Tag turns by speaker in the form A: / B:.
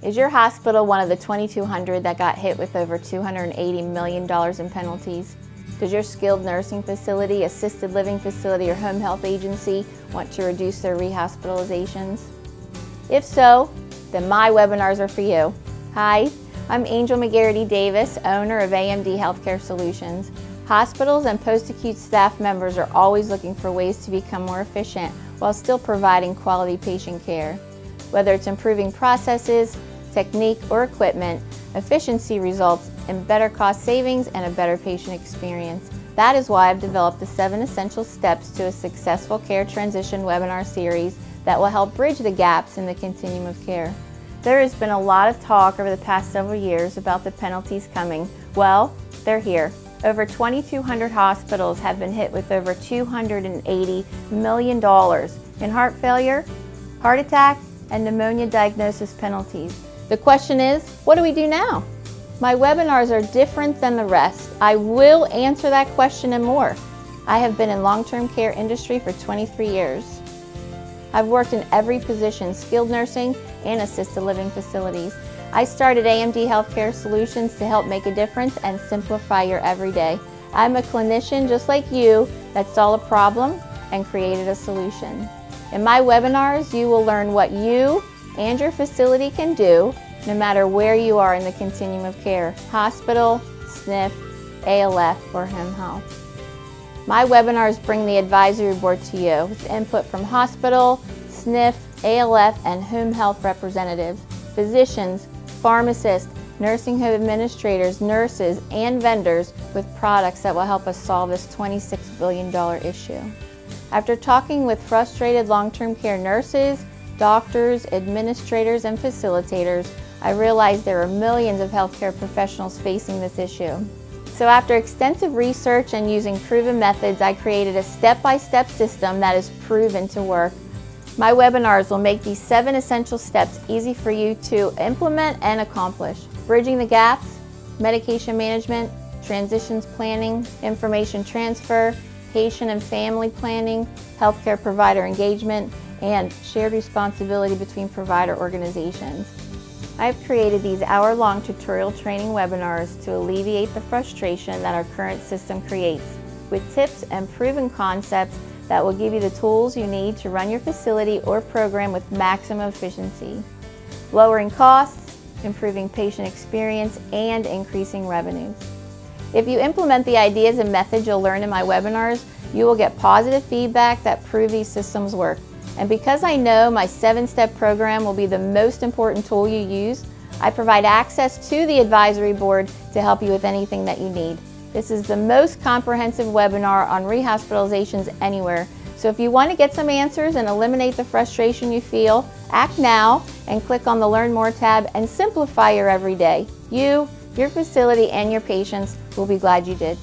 A: Is your hospital one of the 2,200 that got hit with over $280 million in penalties? Does your skilled nursing facility, assisted living facility, or home health agency want to reduce their rehospitalizations? If so, then my webinars are for you. Hi, I'm Angel McGarity Davis, owner of AMD Healthcare Solutions. Hospitals and post-acute staff members are always looking for ways to become more efficient while still providing quality patient care. Whether it's improving processes, technique, or equipment, efficiency results in better cost savings and a better patient experience. That is why I've developed the 7 essential steps to a successful care transition webinar series that will help bridge the gaps in the continuum of care. There has been a lot of talk over the past several years about the penalties coming. Well, they're here. Over 2,200 hospitals have been hit with over $280 million in heart failure, heart attack, and pneumonia diagnosis penalties. The question is, what do we do now? My webinars are different than the rest. I will answer that question and more. I have been in long-term care industry for 23 years. I've worked in every position, skilled nursing and assisted living facilities. I started AMD Healthcare Solutions to help make a difference and simplify your everyday. I'm a clinician just like you that saw a problem and created a solution. In my webinars, you will learn what you and your facility can do no matter where you are in the continuum of care, hospital, SNF, ALF, or home health. My webinars bring the advisory board to you with input from hospital, SNF, ALF, and home health representatives, physicians, pharmacists, nursing home administrators, nurses, and vendors with products that will help us solve this $26 billion issue. After talking with frustrated long-term care nurses, doctors, administrators, and facilitators, I realized there are millions of healthcare professionals facing this issue. So after extensive research and using proven methods, I created a step-by-step system that is proven to work. My webinars will make these 7 essential steps easy for you to implement and accomplish. Bridging the gaps, medication management, transitions planning, information transfer, patient and family planning, healthcare provider engagement, and shared responsibility between provider organizations. I've created these hour-long tutorial training webinars to alleviate the frustration that our current system creates, with tips and proven concepts that will give you the tools you need to run your facility or program with maximum efficiency, lowering costs, improving patient experience, and increasing revenues. If you implement the ideas and methods you'll learn in my webinars, you will get positive feedback that prove these systems work. And because I know my 7-step program will be the most important tool you use, I provide access to the advisory board to help you with anything that you need. This is the most comprehensive webinar on rehospitalizations anywhere. So if you want to get some answers and eliminate the frustration you feel, act now and click on the Learn More tab and simplify your everyday. You, your facility, and your patients will be glad you did.